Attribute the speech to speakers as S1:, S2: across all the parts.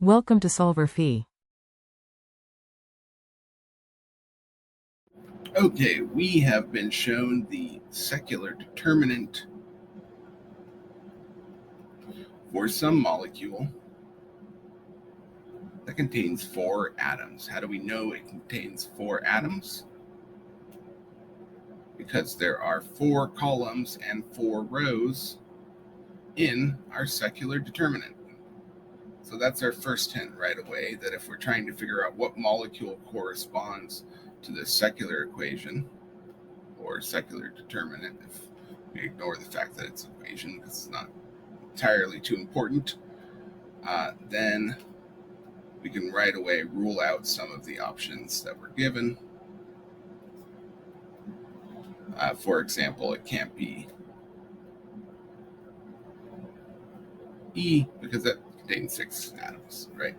S1: Welcome to solverfy.
S2: Okay, we have been shown the secular determinant for some molecule that contains 4 atoms. How do we know it contains 4 atoms? Because there are 4 columns and 4 rows in our secular determinant. So that's our first hint right away, that if we're trying to figure out what molecule corresponds to the secular equation or secular determinant, if we ignore the fact that it's an equation because it's not entirely too important, then we can right away rule out some of the options that were given. For example, it can't be E because that contains 6 atoms, right?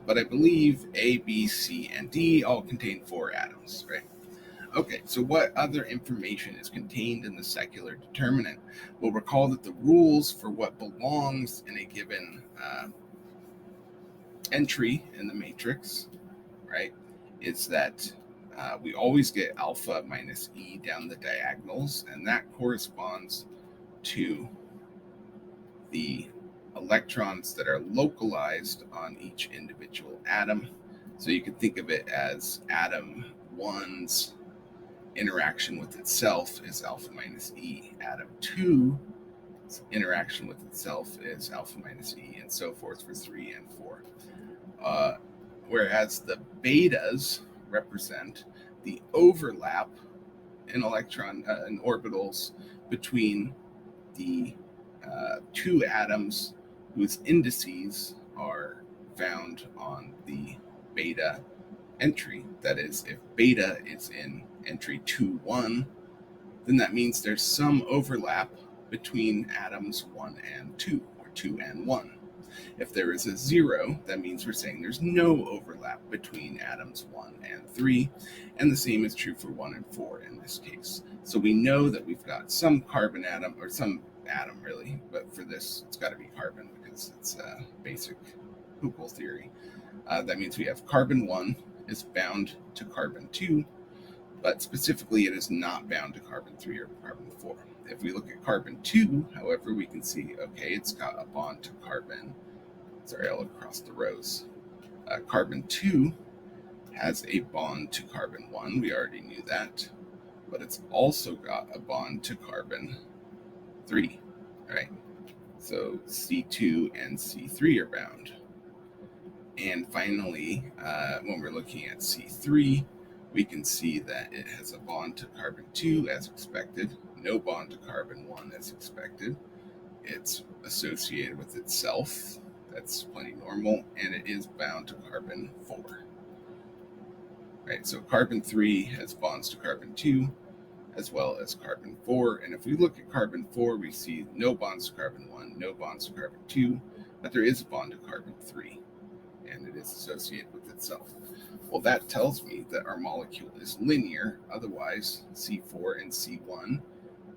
S2: But I believe A, B, C, and D all contain 4 atoms, right? Okay, so what other information is contained in the secular determinant? Well, recall that the rules for what belongs in a given entry in the matrix, right, is that we always get alpha minus E down the diagonals, and that corresponds to the electrons that are localized on each individual atom. So you can think of it as atom 1's interaction with itself is alpha minus E. Atom 2's interaction with itself is alpha minus E, and so forth for 3 and 4. Whereas the betas represent the overlap in in orbitals between the 2 atoms whose indices are found on the beta entry. That is, if beta is in entry 2, 1, then that means there's some overlap between atoms 1 and 2, or 2 and 1. If there is a 0, that means we're saying there's no overlap between atoms 1 and 3, and the same is true for 1 and 4 in this case. So we know that we've got some carbon atom, or some atom really, but for this it's got to be carbon because it's basic Huckel theory. That means we have carbon 1 is bound to carbon 2, but specifically it is not bound to carbon 3 or carbon 4. If we look at carbon 2, however, we can see, okay, it's got a bond to carbon. Sorry, I'll look across the rows. Carbon 2 has a bond to carbon 1. We already knew that. But it's also got a bond to carbon 3, right? So C2 and C3 are bound. And finally, when we're looking at C3, we can see that it has a bond to carbon 2 as expected, no bond to carbon 1 as expected. It's associated with itself. That's plenty normal, and it is bound to carbon 4. Right, so carbon 3 has bonds to carbon 2 as well as carbon 4. And if we look at carbon 4, we see no bonds to carbon 1, no bonds to carbon 2, but there is a bond to carbon 3, and it is associated with itself. Well, that tells me that our molecule is linear. Otherwise, C4 and C1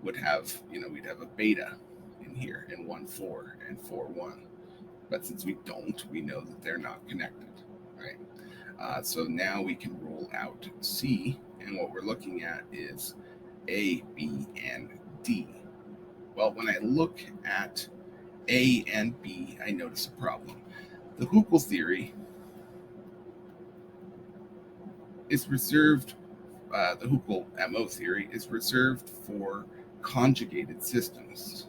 S2: would have, we'd have a beta in here, and 1, 4, and 4, 1. But since we don't, we know that they're not connected, right? So now we can rule out C, and what we're looking at is A, B, and D. Well, when I look at A and B, I notice a problem. The Huckel theory is reserved, the Huckel MO theory is reserved for conjugated systems.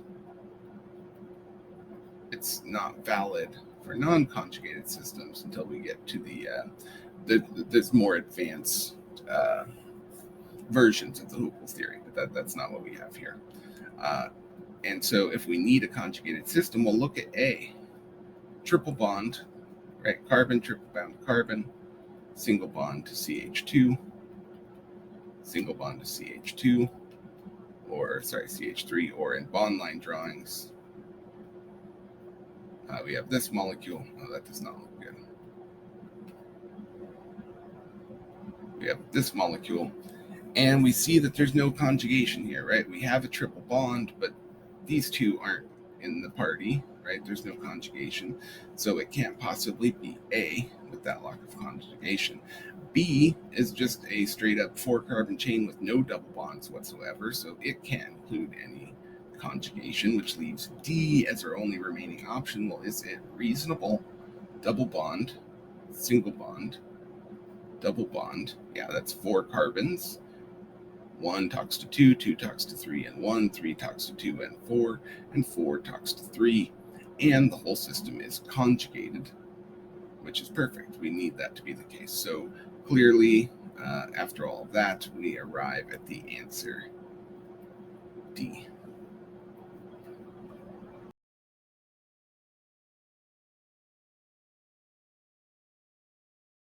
S2: It's not valid for non-conjugated systems until we get to there's more advanced versions of the Huckel theory, but that's not what we have here. And so if we need a conjugated system, we'll look at A. Triple bond, right? Carbon, triple bound to carbon, single bond to CH2, single bond to CH2, CH3, or in bond line drawings, we have this molecule. Oh, that does not look good. We have this molecule, and we see that there's no conjugation here, right? We have a triple bond, but these two aren't in the party, right? There's no conjugation. So it can't possibly be A with that lack of conjugation. B is just a straight up 4-carbon chain with no double bonds whatsoever, so it can't include any conjugation, which leaves D as our only remaining option. Well, is it reasonable? Double bond, single bond, double bond. Yeah, that's 4 carbons. 1 talks to 2, 2 talks to 3 and 1, 3 talks to 2 and 4 talks to 3. And the whole system is conjugated, which is perfect. We need that to be the case. So clearly, after all of that, we arrive at the answer D.